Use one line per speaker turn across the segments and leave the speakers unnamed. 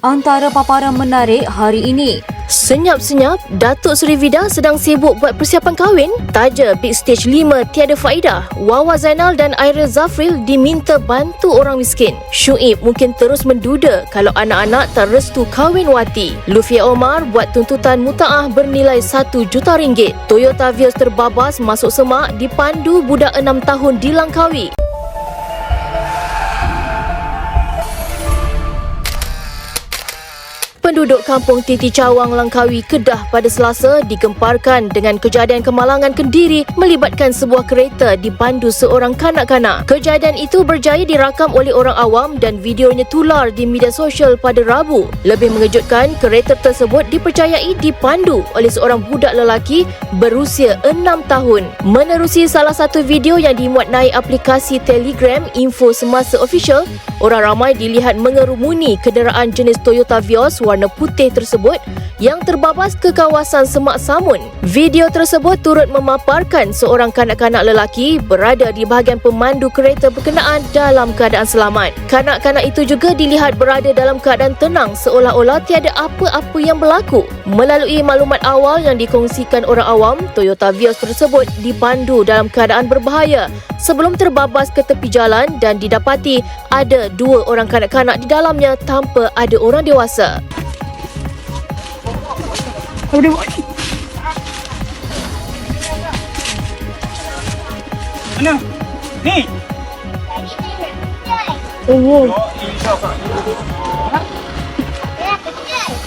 Antara paparan menarik hari ini.
Senyap-senyap, Datuk Seri Vida sedang sibuk buat persiapan kahwin. Taja Big Stage 5 tiada faedah. Wawa Zainal dan Airil Zafril diminta bantu orang miskin. Syuib mungkin terus menduda kalau anak-anak tak restu kahwin wati. Lufia Omar buat tuntutan mutaah bernilai RM1 juta. Toyota Vios terbabas masuk semak dipandu budak 6 tahun di Langkawi. Penduduk kampung Titi Cawang, Langkawi, Kedah pada Selasa digemparkan dengan kejadian kemalangan kendiri melibatkan sebuah kereta dipandu seorang kanak-kanak. Kejadian itu berjaya dirakam oleh orang awam dan videonya tular di media sosial pada Rabu. Lebih mengejutkan, kereta tersebut dipercayai dipandu oleh seorang budak lelaki berusia 6 tahun. Menerusi salah satu video yang dimuat naik aplikasi Telegram Info Semasa Official, orang ramai dilihat mengerumuni kenderaan jenis Toyota Vios warna putih tersebut yang terbabas ke kawasan Semak Samun. Video tersebut turut memaparkan seorang kanak-kanak lelaki berada di bahagian pemandu kereta berkenaan dalam keadaan selamat. Kanak-kanak itu juga dilihat berada dalam keadaan tenang seolah-olah tiada apa-apa yang berlaku. Melalui maklumat awal yang dikongsikan orang awam, Toyota Vios tersebut dipandu dalam keadaan berbahaya sebelum terbabas ke tepi jalan dan didapati ada 2 orang kanak-kanak di dalamnya tanpa ada orang dewasa.
Mana? Ni.
Oh.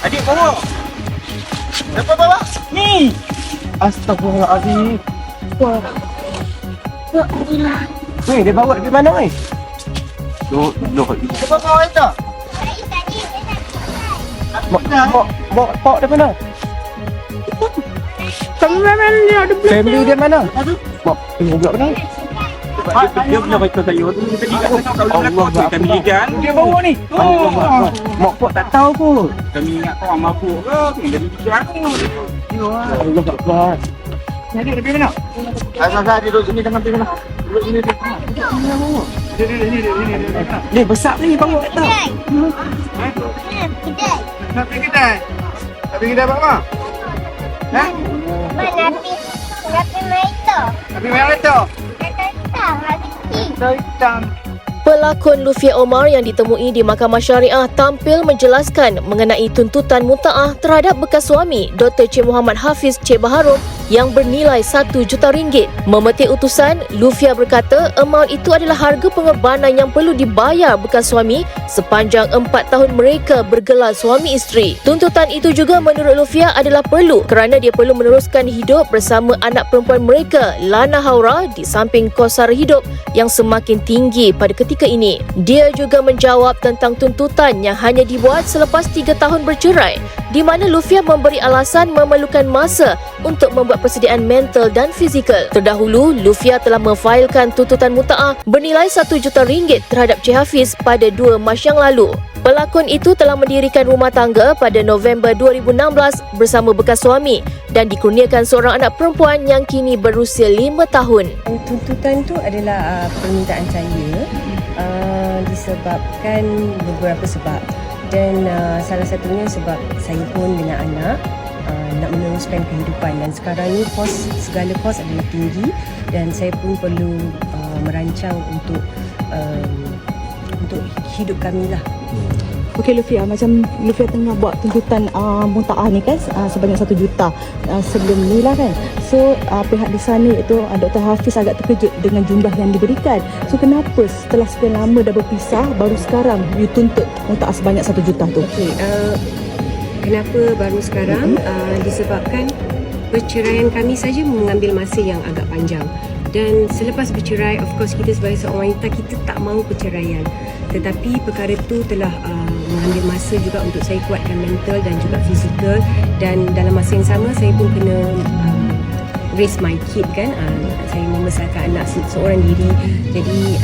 Adik bawa. Dapat bawa? Ni. Astagfirullahalazim. Wah. Ni dia bawa dari mana ni? Loh. Dapat bawa itu? Bawa dari mana? Family dia mana? Mak, ini pula mana? Dia punya baca saya tu tadi Allah kami kan. Dia bawa ni. Mak pok tak tahu pun. Kami ingat kau mabuk ke? Kami jadi bicara aku. Allah Akbar. Jadi lebih mana? Asal duduk sini jangan pergi mana. Duduk sini dia. Ni besar ni bawa tak tahu. Nak pergi kedai. Nak pergi kedai apa? Ha? Tapi mana tu? Hitam.
Pelakon Lufia Omar yang ditemui di Mahkamah Syariah tampil menjelaskan mengenai tuntutan mutaah terhadap bekas suami Dr. Cik Muhammad Hafiz Cik Baharom yang bernilai RM1 juta. Memetik utusan, Lufia berkata amaun itu adalah harga pengorbanan yang perlu dibayar bekas suami sepanjang 4 tahun mereka bergelar suami isteri. Tuntutan itu juga menurut Lufia adalah perlu kerana dia perlu meneruskan hidup bersama anak perempuan mereka, Lana Haura, di samping kos sara hidup yang semakin tinggi pada ketika ini. Dia juga menjawab tentang tuntutan yang hanya dibuat selepas 3 tahun bercerai, di mana Lufia memberi alasan memerlukan masa untuk membuat persediaan mental dan fizikal. Terdahulu, Lufia telah memfailkan tuntutan mutaah bernilai RM1 juta terhadap Cik Hafiz pada 2 Mac yang lalu. Pelakon itu telah mendirikan rumah tangga pada November 2016 bersama bekas suami dan dikurniakan seorang anak perempuan yang kini berusia 5 tahun.
Tuntutan tu adalah permintaan saya disebabkan beberapa sebab, dan salah satunya sebab saya pun dengan anak nak meneruskan kehidupan, dan sekarang ni segala kos adalah tinggi dan saya pun perlu merancang untuk hidup kami lah.
Okey Lufia, macam Lufia tengah buat tuntutan mutaah ni kan sebanyak RM1 juta sebelum ni lah kan. So pihak di sana iaitu Dr. Hafiz agak terkejut dengan jumlah yang diberikan. So kenapa setelah sekian lama dah berpisah baru sekarang you tuntut mutaah sebanyak RM1 juta tu?
Okey, kenapa baru sekarang? Disebabkan perceraian kami saja mengambil masa yang agak panjang. Dan selepas bercerai, of course kita sebagai seorang wanita, kita tak mahu perceraian. Tetapi perkara itu telah mengambil masa juga untuk saya kuatkan mental dan juga fizikal. Dan dalam masa yang sama, saya pun kena raise my kid kan. Saya membesarkan anak seorang diri. Jadi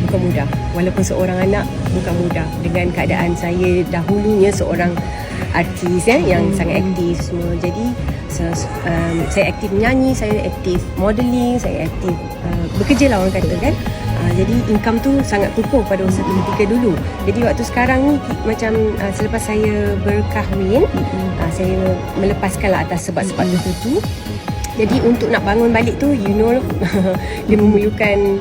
bukan mudah. Walaupun seorang anak, bukan mudah. Dengan keadaan saya dahulunya seorang artis yang sangat aktif semua. Jadi saya aktif menyanyi, saya aktif modeling, saya aktif bekerja lah orang kata kan. Jadi income tu sangat kukuh pada usaha ketika dulu. Jadi waktu sekarang ni macam selepas saya berkahwin, saya melepaskanlah atas sebab-sebab tertentu. Jadi untuk nak bangun balik tu, dia memerlukan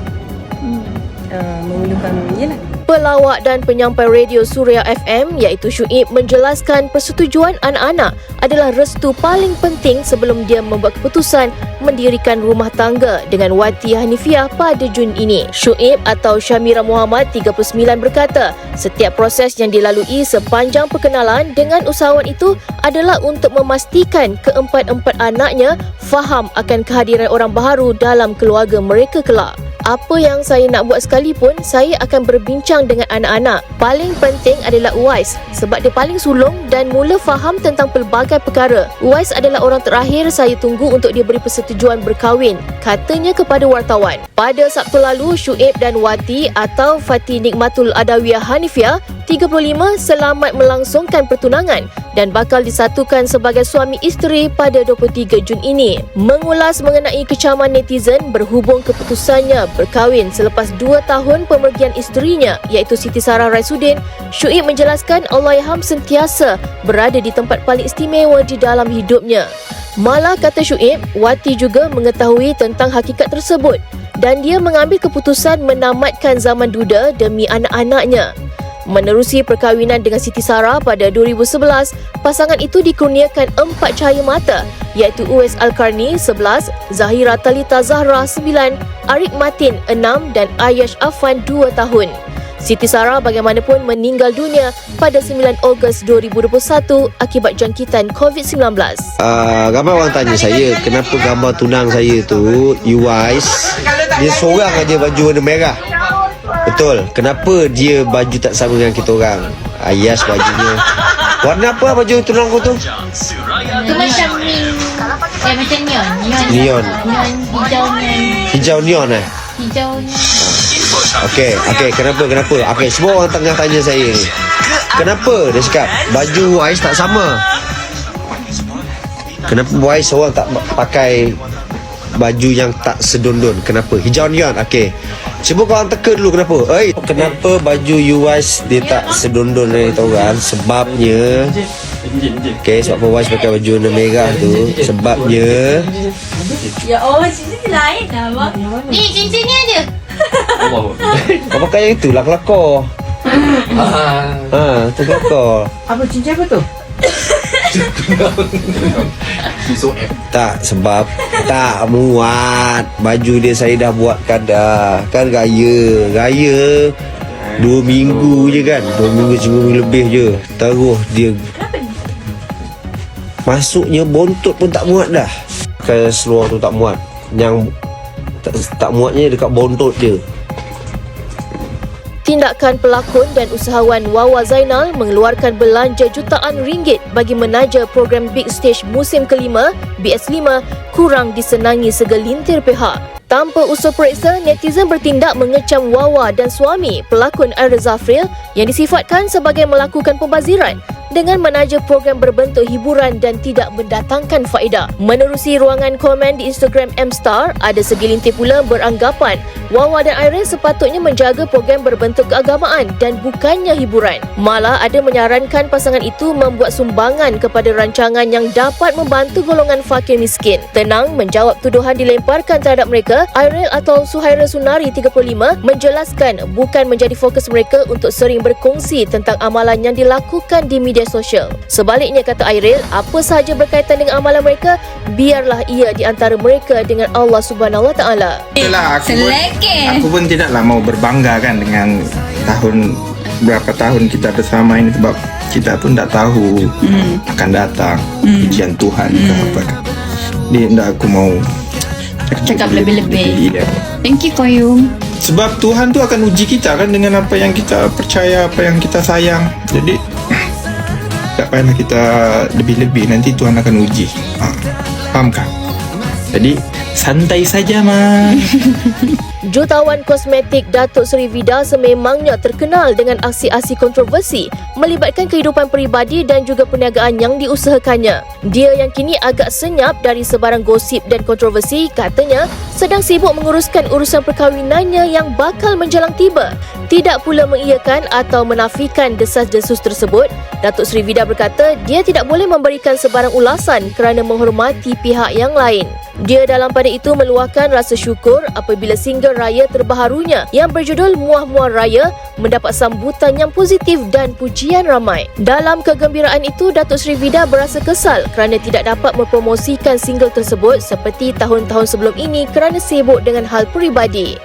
yalah.
Pelawak dan penyampai radio Suria FM iaitu Syuib menjelaskan persetujuan anak-anak adalah restu paling penting sebelum dia membuat keputusan mendirikan rumah tangga dengan Wati Hanifiah pada Jun ini. Syuib atau Syamira Muhammad 39 berkata, setiap proses yang dilalui sepanjang perkenalan dengan usahawan itu adalah untuk memastikan keempat-empat anaknya faham akan kehadiran orang baharu dalam keluarga mereka kelak. Apa yang saya nak buat sekalipun, saya akan berbincang dengan anak-anak. Paling penting adalah Uwais sebab dia paling sulung dan mula faham tentang pelbagai perkara. Uwais adalah orang terakhir saya tunggu untuk dia beri persetujuan berkahwin, katanya kepada wartawan. Pada Sabtu lalu, Syuib dan Wati atau Fati Nikmatul Adawiyah Hanifiah 35 selamat melangsungkan pertunangan dan bakal disatukan sebagai suami isteri pada 23 Jun ini. Mengulas mengenai kecaman netizen berhubung keputusannya berkahwin selepas 2 tahun pemergian isterinya iaitu Siti Sarah Raisuddin, Syuib menjelaskan Allahyarham sentiasa berada di tempat paling istimewa di dalam hidupnya. Malah kata Syuib, Wati juga mengetahui tentang hakikat tersebut dan dia mengambil keputusan menamatkan zaman duda demi anak-anaknya. Menerusi perkahwinan dengan Siti Sarah pada 2011, pasangan itu dikurniakan 4 cahaya mata iaitu Uwais Al-Karni 11, Zahira Talita Zahra 9, Arik Matin 6 dan Ayash Afan 2 tahun. Siti Sarah bagaimanapun meninggal dunia pada 9 Ogos 2021 akibat jangkitan COVID-19.
Ramai orang tanya saya kenapa gambar tunang saya tu Uwais dia seorang aja baju warna merah. Betul. Kenapa dia baju tak sama dengan kita orang? Ayas bajunya. Warna apa baju tunang kau tu?
Tu macam mint. Macam neon.
Neon.
Neon hijau neon.
Hijau neon
Hijau neon.
Okey, kenapa? Okey, semua orang tengah tanya saya ni. Kenapa dia cakap baju Ais tak sama? Kenapa Ais seorang tak pakai baju yang tak sedondon? Kenapa? Hijau neon. Okey. Cuba korang teka dulu kenapa. Kenapa baju Uwais dia tak sedondon dari orang? Sebabnya sebab Uwais pakai baju warna merah tu. Sebabnya
Ya Allah, cincin lain lah abang. Ni cincin ni ada.
kau pakai yang itulah kelakor. Tu kelakor.
Apa cincin apa tu?
Tak, sebab tak muat. Baju dia saya dah buatkan dah. Kan gaya 2 minggu je kan. 2 minggu, 3 minggu lebih je. Terus dia masuknya bontot pun tak muat dah. Pakai seluar tu tak muat. Yang tak muatnya dekat bontot dia.
Tindakan pelakon dan usahawan Wawa Zainal mengeluarkan belanja jutaan ringgit bagi menaja program Big Stage musim kelima BS5 kurang disenangi segelintir pihak. Tanpa usul periksa, netizen bertindak mengecam Wawa dan suami pelakon Aira Zafril yang disifatkan sebagai melakukan pembaziran dengan menaja program berbentuk hiburan dan tidak mendatangkan faedah. Menerusi ruangan komen di Instagram M-Star, ada segelintir pula beranggapan Wawa dan Aira sepatutnya menjaga program berbentuk keagamaan dan bukannya hiburan. Malah ada menyarankan pasangan itu membuat sumbangan kepada rancangan yang dapat membantu golongan fakir miskin. Tenang menjawab tuduhan dilemparkan terhadap mereka, Aira atau Suhaira Sunari 35 menjelaskan bukan menjadi fokus mereka untuk sering berkongsi tentang amalan yang dilakukan di media sosial. Sebaliknya, kata Airil, apa sahaja berkaitan dengan amalan mereka, biarlah ia di antara mereka dengan Allah Subhanahu Wa Taala.
Aku pun tidaklah mau berbangga kan dengan berapa tahun kita bersama ini, sebab kita pun tak tahu akan datang ujian Tuhan ke apa. Dia tak aku mau
Cakap lebih-lebih.
Iya.
Thank you Koyum.
Sebab Tuhan tu akan uji kita kan dengan apa yang kita percaya, apa yang kita sayang. Jadi tak payahlah kita lebih-lebih, nanti Tuhan akan uji. Faham kan? Jadi santai saja Ma.
Jutawan kosmetik Datuk Seri Vida sememangnya terkenal dengan aksi-aksi kontroversi melibatkan kehidupan peribadi dan juga perniagaan yang diusahakannya. Dia yang kini agak senyap dari sebarang gosip dan kontroversi katanya sedang sibuk menguruskan urusan perkahwinannya yang bakal menjelang tiba. Tidak pula mengiyakan atau menafikan desas-desus tersebut, Datuk Seri Vida berkata dia tidak boleh memberikan sebarang ulasan kerana menghormati pihak yang lain. Dia dalam pada itu meluahkan rasa syukur apabila single raya terbaharunya yang berjudul Muah-Muah Raya mendapat sambutan yang positif dan pujian ramai. Dalam kegembiraan itu, Datuk Seri Vida berasa kesal kerana tidak dapat mempromosikan single tersebut seperti tahun-tahun sebelum ini kerana sibuk dengan hal peribadi.